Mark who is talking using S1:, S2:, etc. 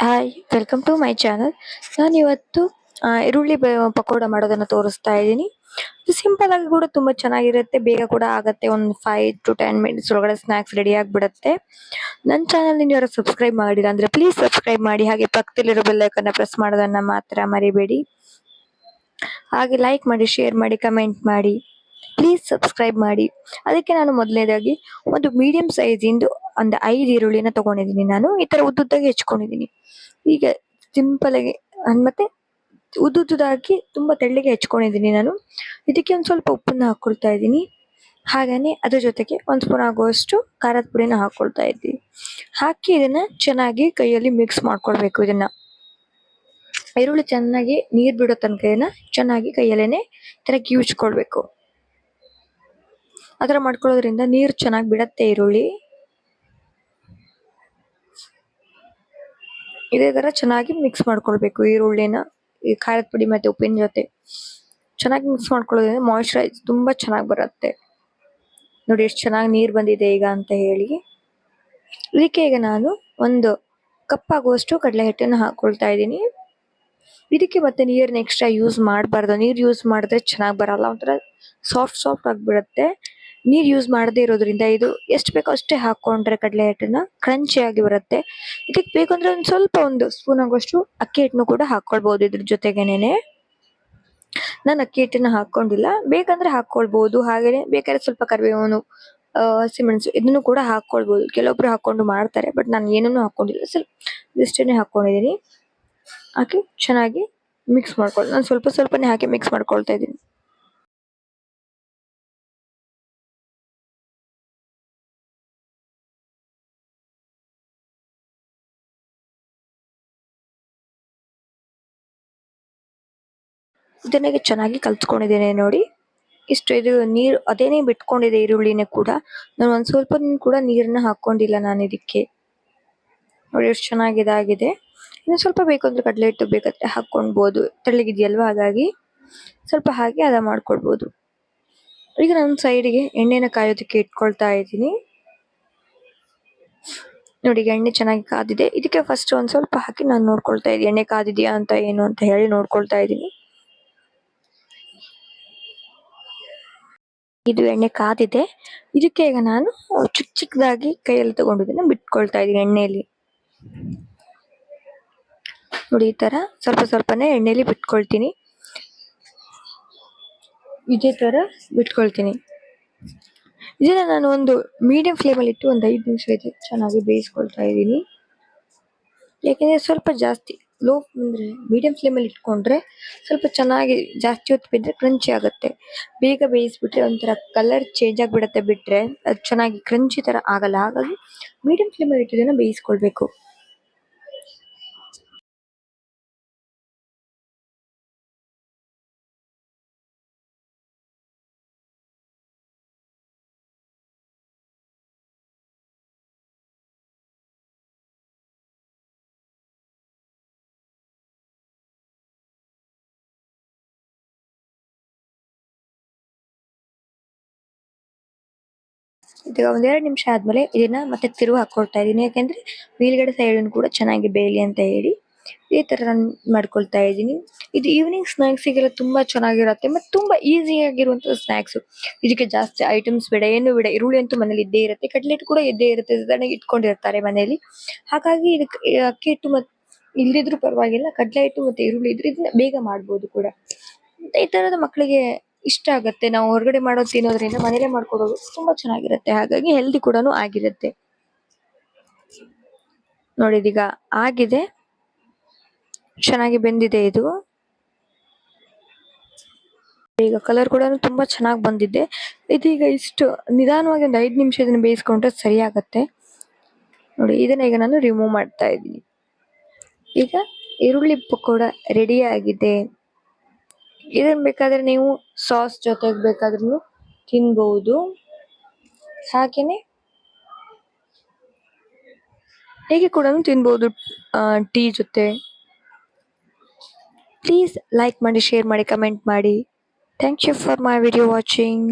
S1: Hi welcome to my channel. ನಾನು ಇವತ್ತು ಈರುಳ್ಳಿ ಪಕೋಡ ಮಾಡೋದನ್ನ ತೋರಿಸ್ತಾ ಇದ್ದೀನಿ. ಇದು ಸಿಂಪಲ್ ಆಗಿ ಕೂಡ ತುಂಬಾ ಚೆನ್ನಾಗಿರುತ್ತೆ, ಬೇಗ ಕೂಡ ಆಗತ್ತೆ. ಒಂದು 5 to 10 minutes ಒಳಗಡೆ ಸ್ನಾಕ್ಸ್ ರೆಡಿ ಆಗಿಬಿಡುತ್ತೆ. ನನ್ನ ಚಾನಲ್ ನೀವು ಯಾರು ಸಬ್ಸ್ಕ್ರೈಬ್ ಮಾಡಿಲ್ಲ ಅಂದ್ರೆ ಪ್ಲೀಸ್ ಸಬ್ಸ್ಕ್ರೈಬ್ ಮಾಡಿ, ಹಾಗೆ ಪಕ್ಕದಲ್ಲಿರೋ ಬೆಲ್ ಐಕನ್ನ ಪ್ರೆಸ್ ಮಾಡೋದನ್ನ ಮಾತ್ರ ಮರಿಬೇಡಿ. ಹಾಗೆ ಲೈಕ್ ಮಾಡಿ, ಶೇರ್ ಮಾಡಿ, ಕಮೆಂಟ್ ಮಾಡಿ, ಪ್ಲೀಸ್ ಸಬ್ಸ್ಕ್ರೈಬ್ ಮಾಡಿ. ಅದಕ್ಕೆ ನಾನು ಮೊದಲನೇದಾಗಿ ಒಂದು ಮೀಡಿಯಂ ಸೈಜ್ ಇಂದು ಒಂದು 5 ಈರುಳ್ಳಿನ ತಗೊಂಡಿದ್ದೀನಿ. ನಾನು ಈ ತರ ಉದ್ದುದ್ದಾಗಿ ಹೆಚ್ಕೊಂಡಿದ್ದೀನಿ. ಈಗ ಸಿಂಪಲ್ ಆಗಿ ಮತ್ತೆ ಉದ್ದುದ್ದಾಗಿ ತುಂಬಾ ತೆಳ್ಳಗೆ ಹೆಚ್ಕೊಂಡಿದ್ದೀನಿ ನಾನು. ಇದಕ್ಕೆ ಒಂದ್ ಸ್ವಲ್ಪ ಉಪ್ಪನ್ನ ಹಾಕೊಳ್ತಾ ಇದ್ದೀನಿ. ಹಾಗೇನೆ ಅದ್ರ ಜೊತೆಗೆ 1 ಸ್ಪೂನ್ ಆಗುವಷ್ಟು ಖಾರದ ಪುಡಿನ ಹಾಕೊಳ್ತಾ ಇದ್ದೀನಿ. ಹಾಕಿ ಇದನ್ನ ಚೆನ್ನಾಗಿ ಕೈಯಲ್ಲಿ ಮಿಕ್ಸ್ ಮಾಡ್ಕೊಳ್ಬೇಕು. ಇದನ್ನ ಈರುಳ್ಳಿ ಚೆನ್ನಾಗಿ ನೀರ್ ಬಿಡೋ ತನಕ ಚೆನ್ನಾಗಿ ಕೈಯಲ್ಲೇನೆ ತರ ಕಿವುಚ್ಕೊಳ್ಬೇಕು. ಆತರ ಮಾಡ್ಕೊಳ್ಳೋದ್ರಿಂದ ನೀರು ಚೆನ್ನಾಗಿ ಬಿಡತ್ತೆ ಈರುಳ್ಳಿ. ಇದೇ ತರ ಚೆನ್ನಾಗಿ ಮಿಕ್ಸ್ ಮಾಡ್ಕೊಳ್ಬೇಕು ಈರುಳ್ಳಿನ ಈ ಖಾರದ ಪುಡಿ ಮತ್ತೆ ಉಪ್ಪಿನ ಜೊತೆ ಚೆನ್ನಾಗಿ ಮಿಕ್ಸ್ ಮಾಡ್ಕೊಳ್ಳೋದ್ರಿಂದ ಮಾಯಿಶ್ಚರೈಸ್ ತುಂಬಾ ಚೆನ್ನಾಗಿ ಬರುತ್ತೆ. ನೋಡಿ ಎಷ್ಟು ಚೆನ್ನಾಗಿ ನೀರು ಬಂದಿದೆ ಈಗ ಅಂತ ಹೇಳಿ. ಇದಕ್ಕೆ ಈಗ ನಾನು 1 ಕಪ್ ಆಗುವಷ್ಟು ಕಡಲೆ ಹಿಟ್ಟನ್ನು ಹಾಕೊಳ್ತಾ ಇದ್ದೀನಿ. ಇದಕ್ಕೆ ಮತ್ತೆ ನೀರನ್ನ ಎಕ್ಸ್ಟ್ರಾ ಯೂಸ್ ಮಾಡಬಾರ್ದು. ನೀರು ಯೂಸ್ ಮಾಡಿದ್ರೆ ಚೆನ್ನಾಗಿ ಬರಲ್ಲ, ಒಂಥರ ಸಾಫ್ಟ್ ಆಗಿಬಿಡುತ್ತೆ. ನೀರು ಯೂಸ್ ಮಾಡದೇ ಇರೋದ್ರಿಂದ ಇದು ಎಷ್ಟು ಬೇಕೋ ಅಷ್ಟೇ ಹಾಕೊಂಡ್ರೆ ಕಡಲೆ ಹಿಟ್ಟನ್ನ ಕ್ರಂಚಿ ಆಗಿ ಬರುತ್ತೆ. ಇದಕ್ಕೆ ಬೇಕಂದ್ರೆ ಸ್ವಲ್ಪ 1 ಸ್ಪೂನ್ ಆಗುವಷ್ಟು ಅಕ್ಕಿ ಹಿಟ್ಟನ್ನು ಕೂಡ ಹಾಕೊಳ್ಬಹುದು ಇದ್ರ ಜೊತೆಗೇನೆ. ನಾನು ಅಕ್ಕಿ ಹಿಟ್ಟನ್ನ ಹಾಕೊಂಡಿಲ್ಲ, ಬೇಕಂದ್ರೆ ಹಾಕೊಳ್ಬಹುದು. ಹಾಗೇನೆ ಬೇಕಾದ್ರೆ ಸ್ವಲ್ಪ ಕರಿಬೇವು, ಹಸಿಮೆಣಸು ಇದನ್ನು ಕೂಡ ಹಾಕೊಳ್ಬಹುದು. ಕೆಲವೊಬ್ರು ಹಾಕೊಂಡು ಮಾಡ್ತಾರೆ, ಬಟ್ ನಾನು ಏನನ್ನೂ ಹಾಕೊಂಡಿಲ್ಲ, ಸ್ವಲ್ಪ ಇಷ್ಟನ್ನೇ ಹಾಕೊಂಡಿದ್ದೀನಿ. ಹಾಕಿ ಚೆನ್ನಾಗಿ ಮಿಕ್ಸ್ ಮಾಡ್ಕೊಳ್ಳಿ. ನಾನು ಸ್ವಲ್ಪನೇ ಹಾಕಿ ಮಿಕ್ಸ್ ಮಾಡ್ಕೊಳ್ತಾ ಇದ್ದೀನಿ. ಇದನ್ನ ಚೆನ್ನಾಗಿ ಕಲ್ಸ್ಕೊಂಡಿದ್ದೇನೆ ನೋಡಿ. ಇದು ನೀರು ಅದೇನೇ ಬಿಟ್ಕೊಂಡಿದೆ ಈರುಳ್ಳಿನೇ ಕೂಡ. ನಾನು ಸ್ವಲ್ಪ ಕೂಡ ನೀರನ್ನ ಹಾಕೊಂಡಿಲ್ಲ ನಾನು ಇದಕ್ಕೆ. ನೋಡಿ ಎಷ್ಟು ಚೆನ್ನಾಗಿ ಇದಾಗಿದೆ. ಇನ್ನು ಸ್ವಲ್ಪ ಬೇಕು ಅಂದ್ರೆ ಕಡಲೆ ಹಿಟ್ಟು ಬೇಕಾದ್ರೆ ಹಾಕೊಳ್ಬಹುದು, ತೆಳ್ಳಗಿದೆಯಲ್ವಾ ಹಾಗಾಗಿ ಸ್ವಲ್ಪ ಹಾಕಿ ಹದ ಮಾಡ್ಕೊಳ್ಬಹುದು. ಈಗ ನಾನು ಸೈಡ್ಗೆ ಎಣ್ಣೆನ ಕಾಯೋದಕ್ಕೆ ಇಟ್ಕೊಳ್ತಾ ಇದ್ದೀನಿ. ನೋಡಿ ಎಣ್ಣೆ ಚೆನ್ನಾಗಿ ಕಾದಿದೆ. ಇದಕ್ಕೆ ಫಸ್ಟ್ ಒಂದ್ ಸ್ವಲ್ಪ ಹಾಕಿ ನಾನು ನೋಡ್ಕೊಳ್ತಾ ಇದ್ದೀನಿ ಎಣ್ಣೆ ಕಾದಿದ್ಯಾ ಅಂತ ಏನು ಅಂತ ಹೇಳಿ ನೋಡ್ಕೊಳ್ತಾ ಇದ್ದೀನಿ. ಇದು ಎಣ್ಣೆ ಕಾದಿದೆ. ಇದಕ್ಕೆ ಈಗ ನಾನು ಚಿಕ್ಕದಾಗಿ ಕೈಯಲ್ಲಿ ತಗೊಂಡಿದ್ದನ್ನ ಬಿಟ್ಕೊಳ್ತಾ ಇದ್ದೀನಿ ಎಣ್ಣೆಯಲ್ಲಿ. ನೋಡಿ ಈ ತರ ಸ್ವಲ್ಪನೇ ಎಣ್ಣೆಯಲ್ಲಿ ಬಿಟ್ಕೊಳ್ತೀನಿ. ಇದೇ ತರ ಬಿಟ್ಕೊಳ್ತೀನಿ. ಇದನ್ನ ನಾನು ಒಂದು ಮೀಡಿಯಂ ಫ್ಲೇಮಲ್ಲಿ ಇಟ್ಟು ಒಂದು 5 ನಿಮಿಷ ಚೆನ್ನಾಗಿ ಬೇಯಿಸ್ಕೊಳ್ತಾ ಇದ್ದೀನಿ. ಯಾಕೆಂದ್ರೆ ಸ್ವಲ್ಪ ಜಾಸ್ತಿ ಲೋ ಅಂದ್ರೆ ಮೀಡಿಯಂ ಫ್ಲೇಮಲ್ಲಿ ಇಟ್ಕೊಂಡ್ರೆ ಸ್ವಲ್ಪ ಚೆನ್ನಾಗಿ ಜಾಸ್ತಿ ಹೊತ್ತು ಬಿದ್ರೆ ಕ್ರಂಚಿ ಆಗುತ್ತೆ. ಬೇಗ ಬೇಯಿಸ್ಬಿಟ್ರೆ ಒಂಥರ ಕಲರ್ ಚೇಂಜ್ ಆಗಿಬಿಡತ್ತೆ, ಬಿಟ್ರೆ ಅದು ಚೆನ್ನಾಗಿ ಕ್ರಂಚಿ ತರ ಆಗಲ್ಲ. ಹಾಗಾಗಿ ಮೀಡಿಯಂ ಫ್ಲೇಮಲ್ಲಿ ಇಟ್ಟಿದ್ದನ್ನ ಬೇಯಿಸ್ಕೊಳ್ಬೇಕು. ಈಗ 1-2 ನಿಮಿಷ ಆದ್ಮೇಲೆ ಇದನ್ನ ಮತ್ತೆ ತಿರುವು ಹಾಕೊಳ್ತಾ ಇದೀನಿ. ಯಾಕೆಂದ್ರೆ ಮೇಲ್ಗಡೆ ಸೈಡ್ ಕೂಡ ಚೆನ್ನಾಗಿ ಬೇಯಲಿ ಅಂತ ಹೇಳಿ ಈ ತರ ನಾನು ಮಾಡ್ಕೊಳ್ತಾ ಇದ್ದೀನಿ. ಇದು ಈವ್ನಿಂಗ್ ಸ್ನಾಕ್ಸಿಗೆಲ್ಲ ತುಂಬಾ ಚೆನ್ನಾಗಿರುತ್ತೆ ಮತ್ತೆ ತುಂಬಾ ಈಸಿ ಆಗಿರುವಂತಹ ಸ್ನಾಕ್ಸ್. ಇದಕ್ಕೆ ಜಾಸ್ತಿ ಐಟಮ್ಸ್ ಬೇಡ, ಏನು ಬೇಡ. ಈರುಳ್ಳಿ ಅಂತೂ ಮನೇಲಿ ಇದ್ದೇ ಇರುತ್ತೆ, ಕಟ್ಲೆಟ್ ಕೂಡ ಇದ್ದೇ ಇರುತ್ತೆ, ಅದನ್ನ ಇಟ್ಕೊಂಡಿರ್ತಾರೆ ಮನೇಲಿ. ಹಾಗಾಗಿ ಇದಕ್ಕೆ ಅಕ್ಕಿ ಹಿಟ್ಟು ಮತ್ತೆ ಇಲ್ದಿದ್ರು ಪರವಾಗಿಲ್ಲ, ಕಡ್ಲೆ ಹಿಟ್ಟು ಮತ್ತೆ ಈರುಳ್ಳಿ ಇದ್ರೆ ಇದನ್ನ ಬೇಗ ಮಾಡ್ಬೋದು ಕೂಡ. ಈ ತರದ ಮಕ್ಕಳಿಗೆ ಇಷ್ಟ ಆಗುತ್ತೆ. ನಾವು ಹೊರಗಡೆ ಮಾಡೋದು ತಿನ್ನೋದ್ರಿಂದ ಮನೇಲೆ ಮಾಡ್ಕೊಡೋದು ತುಂಬಾ ಚೆನ್ನಾಗಿರುತ್ತೆ. ಹಾಗಾಗಿ ಹೆಲ್ದಿ ಕೂಡ ಆಗಿರುತ್ತೆ. ನೋಡಿ ಇದೀಗ ಆಗಿದೆ, ಚೆನ್ನಾಗಿ ಬೆಂದಿದೆ ಇದು. ಈಗ ಕಲರ್ ಕೂಡ ತುಂಬಾ ಚೆನ್ನಾಗಿ ಬಂದಿದೆ. ಇದೀಗ ಇಷ್ಟು ನಿಧಾನವಾಗಿ ಒಂದು 5 ನಿಮಿಷ ಇದನ್ನ ಬೇಯಿಸ್ಕೊಂಡ್ರೆ ಸರಿ ಆಗತ್ತೆ. ನೋಡಿ ಇದನ್ನ ಈಗ ನಾನು ರಿಮೂವ್ ಮಾಡ್ತಾ ಇದ್ದೀನಿ. ಈಗ ಈರುಳ್ಳಿ ಪಕೋಡ ರೆಡಿ ಆಗಿದೆ. ಇದನ್ನ ಬೇಕಾದ್ರೆ ನೀವು ಸಾಸ್ ಜೊತೆಗೆ ಬೇಕಾದ್ರೂ ತಿನ್ಬಹುದು. ಹಾಗೇನೆ ಹೇಗೆ ಕೂಡ ತಿನ್ಬಹುದು ಟೀ ಜೊತೆ. ಪ್ಲೀಸ್ ಲೈಕ್ ಮಾಡಿ, ಶೇರ್ ಮಾಡಿ, ಕಮೆಂಟ್ ಮಾಡಿ. Thank you for my video watching.